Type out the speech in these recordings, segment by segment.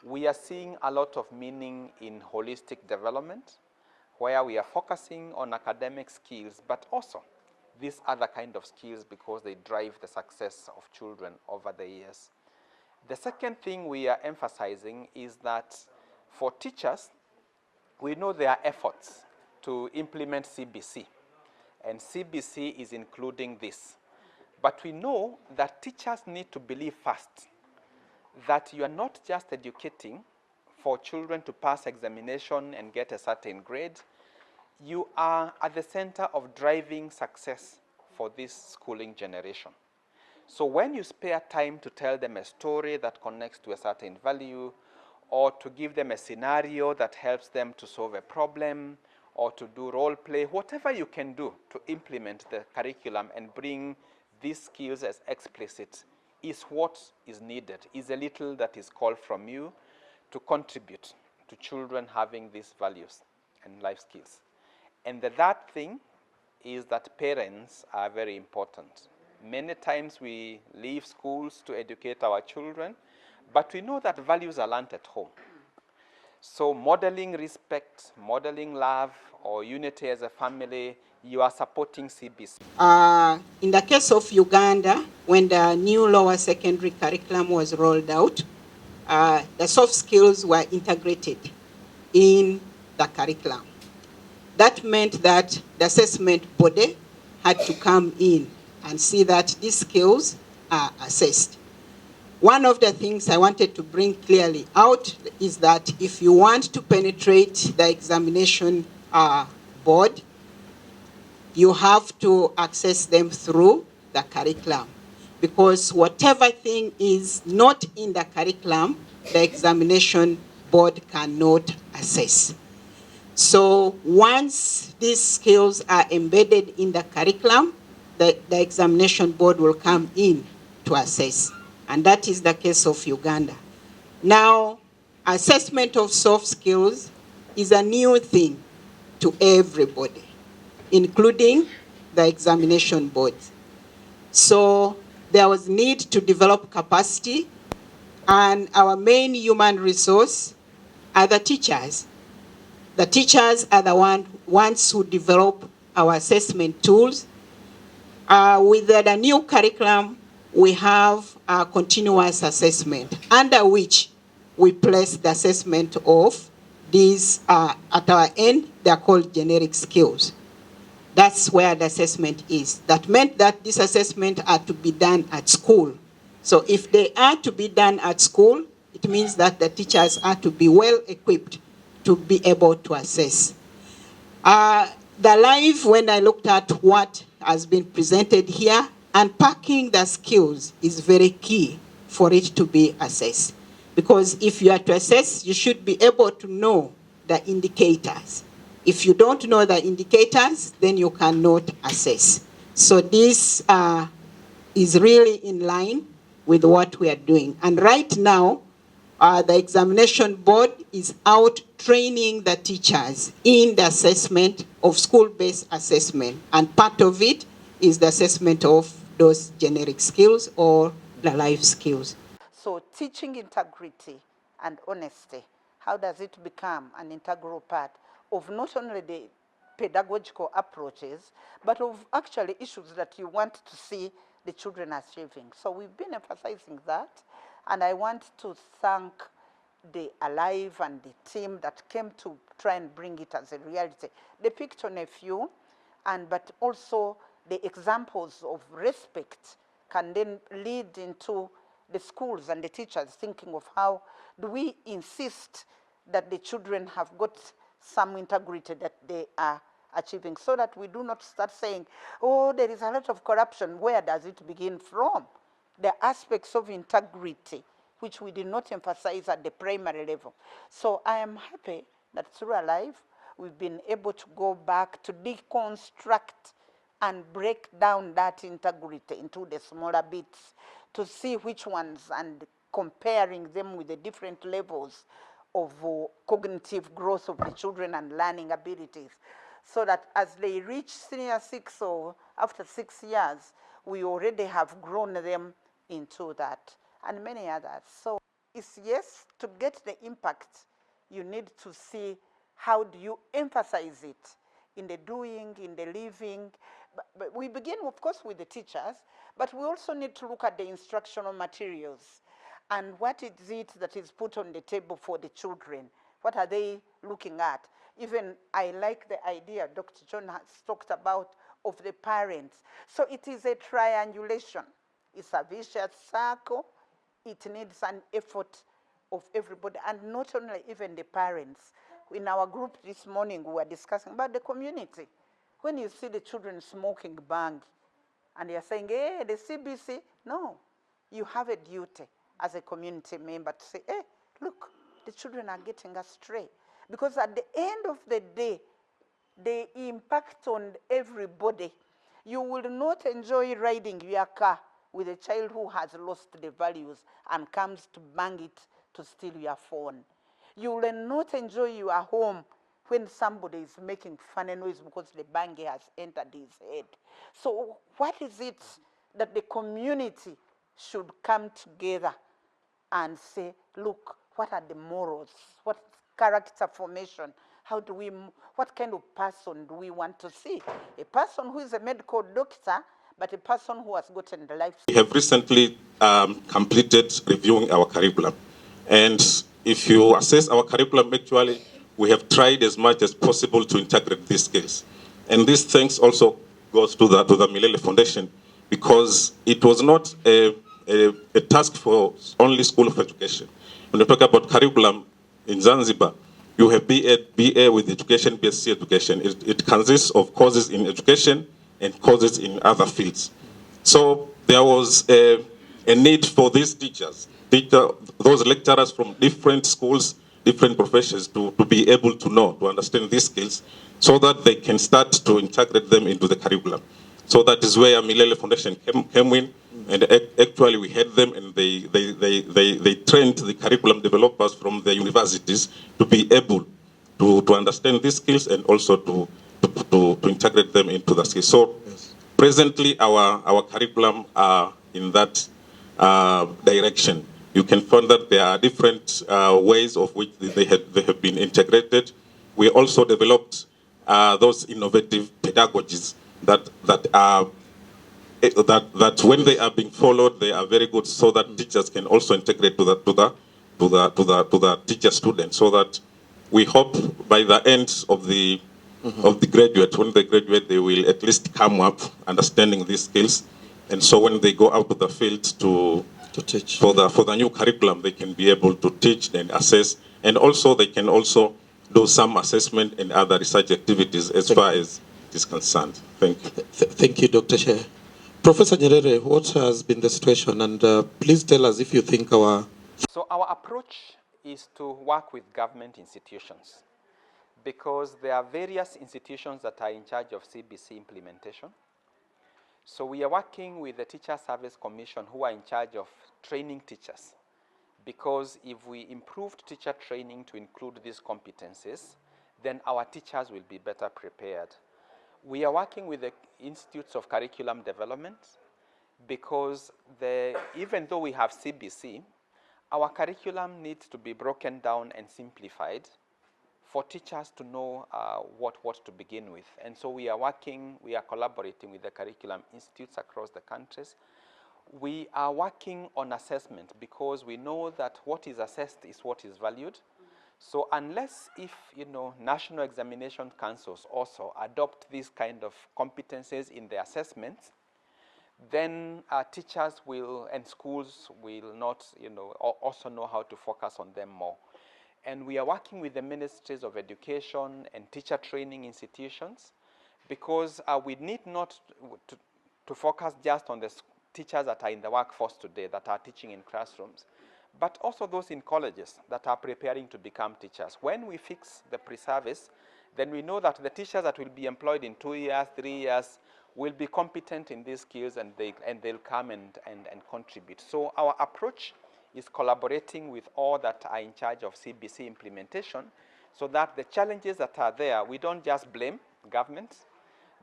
we are seeing a lot of meaning in holistic development, where we are focusing on academic skills, but also these other kind of skills because they drive the success of children over the years. The second thing we are emphasizing is that for teachers, we know there are efforts to implement CBC, and CBC is including this. But we know that teachers need to believe first that you are not just educating for children to pass examination and get a certain grade. You are at the center of driving success for this schooling generation. So when you spare time to tell them a story that connects to a certain value, or to give them a scenario that helps them to solve a problem, or to do role play, whatever you can do to implement the curriculum and bring these skills as explicit is what is needed, is a little that is called from you to contribute to children having these values and life skills. And the third thing is that parents are very important. Many times we leave schools to educate our children, but we know that values are learned at home. So modeling respect, modeling love, or unity as a family, you are supporting CBC. In the case of Uganda, when the new lower secondary curriculum was rolled out, the soft skills were integrated in the curriculum. That meant that the assessment body had to come in and see that these skills are assessed. One of the things I wanted to bring clearly out is that if you want to penetrate the examination board, you have to access them through the curriculum. Because whatever thing is not in the curriculum, the examination board cannot assess. So once these skills are embedded in the curriculum, the examination board will come in to assess. And that is the case of Uganda. Now, assessment of soft skills is a new thing to everybody, including the examination board. So there was need to develop capacity, and our main human resource are the teachers. The teachers are the ones who develop our assessment tools. With the new curriculum, we have a continuous assessment under which we place the assessment of these, at our end, they are called generic skills. That's where the assessment is. That meant that this assessment are to be done at school. So if they are to be done at school, it means that the teachers are to be well equipped to be able to assess. The live, when I looked at what has been presented here, unpacking the skills is very key for it to be assessed. Because if you are to assess, you should be able to know the indicators. If you don't know the indicators, then you cannot assess. So this is really in line with what we are doing. And right now, the examination board is out training the teachers in the assessment of school-based assessment. And part of it is the assessment of those generic skills or the life skills. So teaching integrity and honesty, how does it become an integral part of not only the pedagogical approaches, but of actually issues that you want to see the children achieving? So we've been emphasizing that, and I want to thank the Alive and the team that came to try and bring it as a reality. They picked on a few, but also the examples of respect can then lead into the schools and the teachers thinking of how do we insist that the children have got some integrity that they are achieving, so that we do not start saying, oh, there is a lot of corruption. Where does it begin from? The aspects of integrity, which we did not emphasize at the primary level. So I am happy that through Alive, we've been able to go back to deconstruct and break down that integrity into the smaller bits to see which ones, and comparing them with the different levels of cognitive growth of the children and learning abilities, so that as they reach senior 6 or after 6 years, we already have grown them into that, and many others. So is, yes, to get the impact, you need to see how do you emphasize it in the doing, in the living. But we begin, of course, with the teachers, but we also need to look at the instructional materials and what is it that is put on the table for the children. What are they looking at? Even I like the idea Dr. John has talked about of the parents. So it is a triangulation. It's a vicious circle. It needs an effort of everybody, and not only even the parents. In our group this morning, we were discussing about the community. When you see the children smoking bang, and you're saying, hey, the CBC, no. You have a duty as a community member to say, hey, look, the children are getting astray. Because at the end of the day, the impact on everybody. You will not enjoy riding your car with a child who has lost the values and comes to bang it to steal your phone. You will not enjoy your home when somebody is making funny noise because the banging has entered his head. So what is it that the community should come together and say, look, what are the morals? What character formation? How do we, what kind of person do we want to see? A person who is a medical doctor, but a person who has gotten the life. We have recently completed reviewing our curriculum. And if you assess our curriculum, actually, we have tried as much as possible to integrate these skills. And this thanks also goes to the Milele Foundation, because it was not a task for only School of Education. When you talk about curriculum in Zanzibar, you have BA with education, BSc education. It consists of courses in education and courses in other fields. So there was a need for these teachers, those lecturers from different schools, different professions, to be able to know, to understand these skills, so that they can start to integrate them into the curriculum. So that is where Milele Foundation came in, and actually we had them, and they trained the curriculum developers from the universities to be able to understand these skills and also to integrate them into the skills. So presently our curriculum are in that direction. You can find that there are different ways of which they have been integrated. We also developed those innovative pedagogies that when they are being followed, they are very good, so that teachers can also integrate to the teacher student, so that we hope by the end of the graduate, when they graduate, they will at least come up understanding these skills, and so when they go out to the field to teach for the new curriculum, they can be able to teach and assess, and also they can also do some assessment and other research activities as far as it is concerned. Thank you. Thank you, Dr. Chair. Professor Nyerere, what has been the situation, and please tell us if you think our... So our approach is to work with government institutions, because there are various institutions that are in charge of CBC implementation. So we are working with the Teacher Service Commission, who are in charge of training teachers, because if we improved teacher training to include these competencies, then our teachers will be better prepared. We are working with the Institutes of Curriculum Development, because even though we have CBC, our curriculum needs to be broken down and simplified for teachers to know what to begin with. And so we are collaborating with the curriculum institutes across the countries. We are working on assessment, because we know that what is assessed is what is valued. So unless national examination councils also adopt these kind of competencies in the assessments, then teachers will and schools will not also know how to focus on them more. And we are working with the ministries of education and teacher training institutions, because we need not to focus just on the teachers that are in the workforce today, that are teaching in classrooms, but also those in colleges that are preparing to become teachers. When we fix the pre-service, then we know that the teachers that will be employed in 2 years, 3 years, will be competent in these skills, and they'll come and contribute. So our approach is collaborating with all that are in charge of CBC implementation, so that the challenges that are there, we don't just blame governments,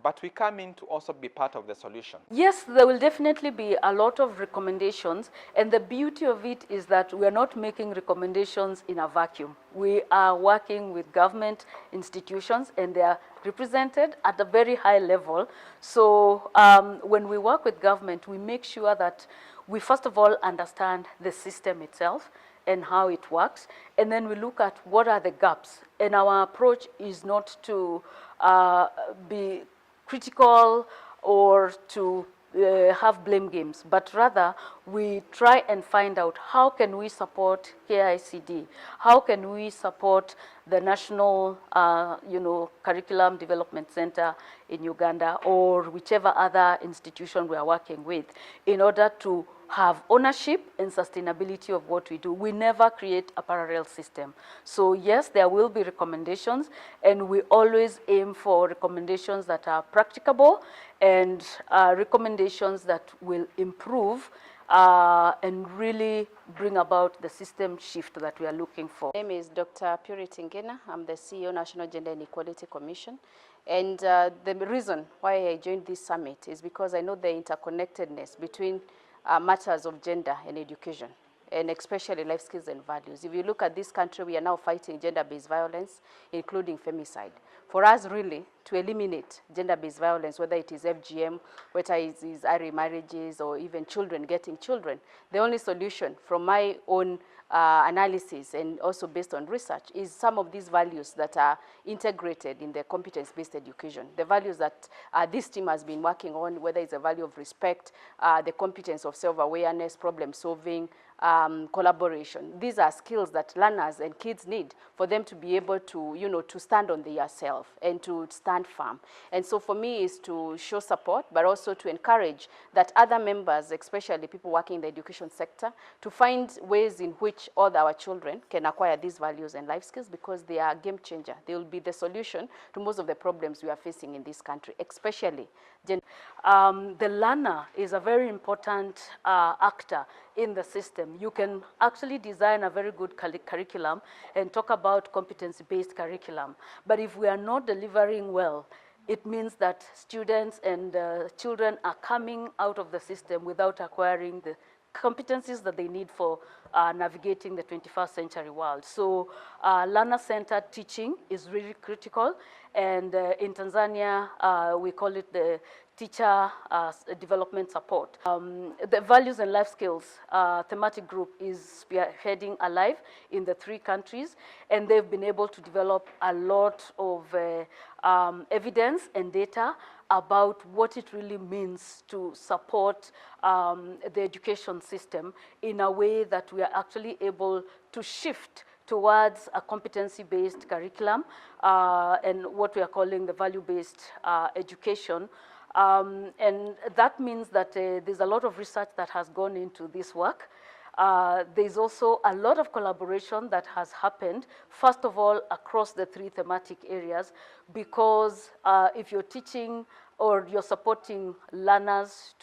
but we come in to also be part of the solution. Yes, there will definitely be a lot of recommendations, and the beauty of it is that we are not making recommendations in a vacuum. We are working with government institutions, and they are represented at a very high level. So when we work with government, we make sure that we first of all understand the system itself and how it works, and then we look at what are the gaps. And our approach is not to be critical or to have blame games, but rather we try and find out how can we support KICD, how can we support the National Curriculum Development Center in Uganda, or whichever other institution we are working with, in order to have ownership and sustainability of what we do. We never create a parallel system. So yes, there will be recommendations, and we always aim for recommendations that are practicable and recommendations that will improve and really bring about the system shift that we are looking for. My name is Dr. Purity Ngina. I'm the CEO, National Gender and Equality Commission. And the reason why I joined this summit is because I know the interconnectedness between matters of gender and education, and especially life skills and values. If you look at this country, we are now fighting gender-based violence, including femicide. For us, really, to eliminate gender-based violence, whether it is FGM, whether it is early marriages, or even children getting children, the only solution from my own analysis and also based on research is some of these values that are integrated in the competence-based education. The values that this team has been working on, whether it's a value of respect, the competence of self-awareness, problem-solving, collaboration. These are skills that learners and kids need for them to be able to, to stand on their self and to stand firm. And so for me is to show support, but also to encourage that other members, especially people working in the education sector, to find ways in which all our children can acquire these values and life skills, because they are a game changer. They will be the solution to most of the problems we are facing in this country, especially the learner is a very important actor in the system. You can actually design a very good curriculum and talk about competency-based curriculum. But if we are not delivering well, it means that students and children are coming out of the system without acquiring the competencies that they need for navigating the 21st century world. So learner-centered teaching is really critical, and in Tanzania we call it the teacher development support. The values and life skills thematic group is spearheading ALIVE in the 3 countries, and they've been able to develop a lot of evidence and data about what it really means to support the education system in a way that we are actually able to shift towards a competency-based curriculum and what we are calling the value-based education. And that means that there's a lot of research that has gone into this work. There's also a lot of collaboration that has happened, first of all, across the 3 thematic areas, because if you're teaching or you're supporting learners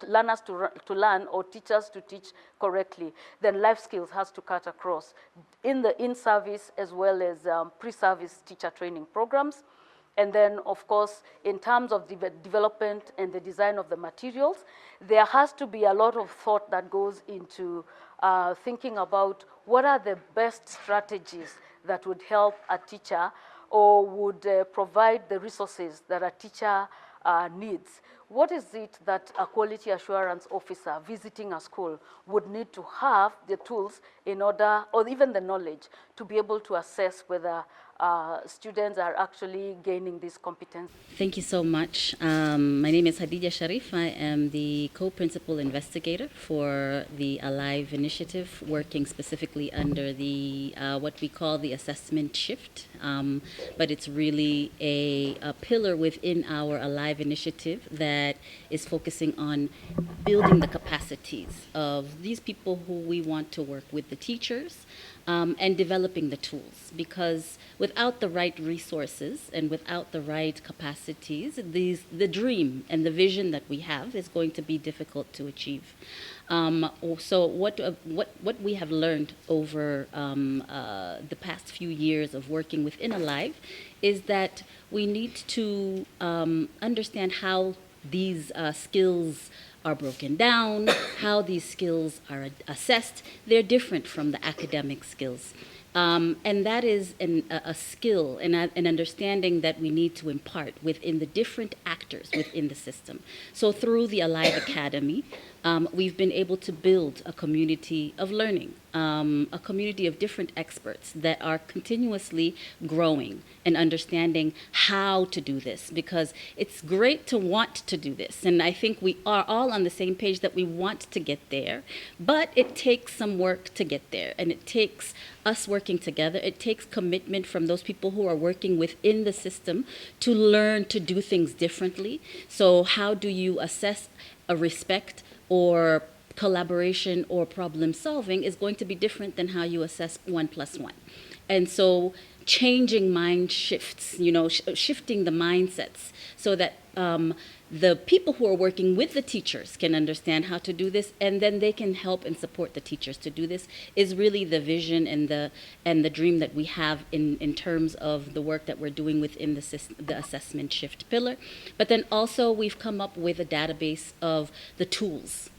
learners to learn, or teachers to teach correctly, then life skills has to cut across in the in-service as well as pre-service teacher training programs. And then, of course, in terms of the development and the design of the materials, there has to be a lot of thought that goes into thinking about what are the best strategies that would help a teacher or would provide the resources that a teacher needs. What is it that a quality assurance officer visiting a school would need to have the tools in order, or even the knowledge, to be able to assess whether students are actually gaining this competence? Thank you so much. My name is Hadija Sharif. I am the co-principal investigator for the ALIVE initiative, working specifically under the what we call the assessment shift. But it's really a pillar within our ALIVE initiative that is focusing on building the capacities of these people who we want to work with, the teachers, and developing the tools. Because without without the right resources and without the right capacities, the dream and the vision that we have is going to be difficult to achieve. So what we have learned over the past few years of working within Alive is that we need to understand how these skills are broken down, how these skills are assessed. They're different from the academic skills. And that is a skill and an understanding that we need to impart within the different actors within the system. So through the Alive Academy, we've been able to build a community of learning, a community of different experts that are continuously growing and understanding how to do this, because it's great to want to do this. And I think we are all on the same page that we want to get there, but it takes some work to get there, and it takes us working together. It takes commitment from those people who are working within the system to learn to do things differently. So how do you assess a respect or collaboration or problem solving is going to be different than how you assess 1+1. And so changing mind shifts, shifting the mindsets so that the people who are working with the teachers can understand how to do this, and then they can help and support the teachers to do this, is really the vision and the dream that we have in terms of the work that we're doing within the assessment shift pillar. But then also we've come up with a database of the tools.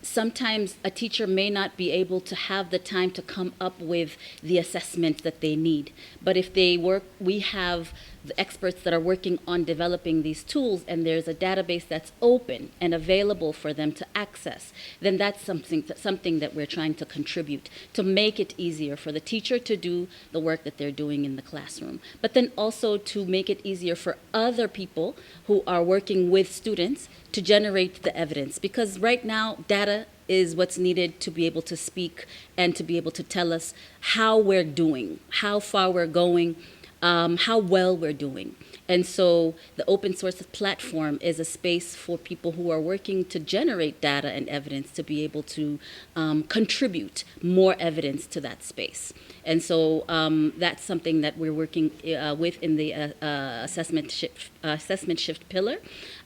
Sometimes a teacher may not be able to have the time to come up with the assessment that they need. But if they work, we have the experts that are working on developing these tools, and there's a database that's open and available for them to access, then that's something that we're trying to contribute to make it easier for the teacher to do the work that they're doing in the classroom. But then also to make it easier for other people who are working with students to generate the evidence. Because right now, data is what's needed to be able to speak and to be able to tell us how we're doing, how far we're going, how well we're doing. And so the open source platform is a space for people who are working to generate data and evidence to be able to contribute more evidence to that space. And so that's something that we're working with in the assessment shift pillar.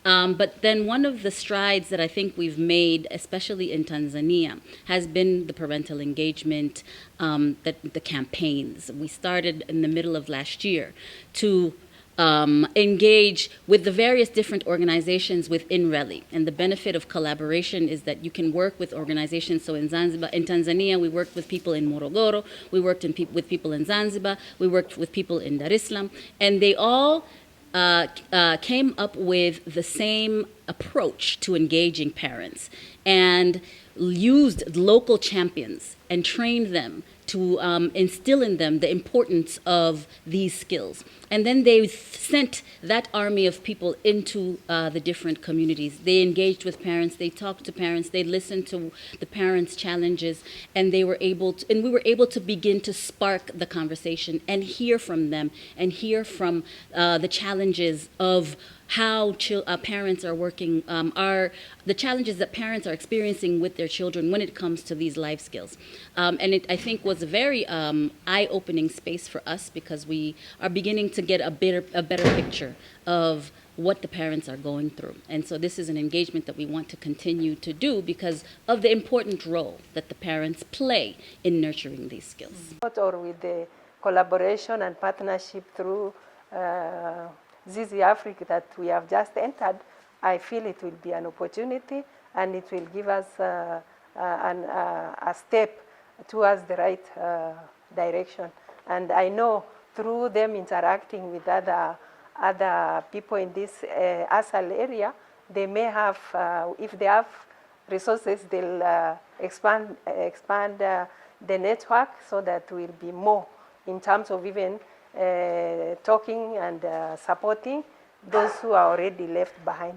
But then one of the strides that I think we've made, especially in Tanzania, has been the parental engagement, the campaigns. We started in the middle of last year to engage with the various different organizations within RELI. And the benefit of collaboration is that you can work with organizations. So in Zanzibar, in Tanzania, we worked with people in Morogoro, we worked with people in Zanzibar, we worked with people in Dar es Salaam, and they all came up with the same approach to engaging parents and used local champions and trained them to instill in them the importance of these skills. And then they sent that army of people into the different communities. They engaged with parents, they talked to parents, they listened to the parents' challenges, and we were able to begin to spark the conversation and hear from them and hear from the challenges of how parents are working, the challenges that parents are experiencing with their children when it comes to these life skills. And it, I think, was a very eye-opening space for us, because we are beginning to get a better picture of what the parents are going through. And so this is an engagement that we want to continue to do because of the important role that the parents play in nurturing these skills. Or with the collaboration and partnership through Zizi Afrique that we have just entered, I feel it will be an opportunity, and it will give us a step towards the right direction. And I know through them interacting with other people in this ASAL area, they may have, if they have resources, they'll expand the network so that will be more in terms of even talking and supporting those who are already left behind.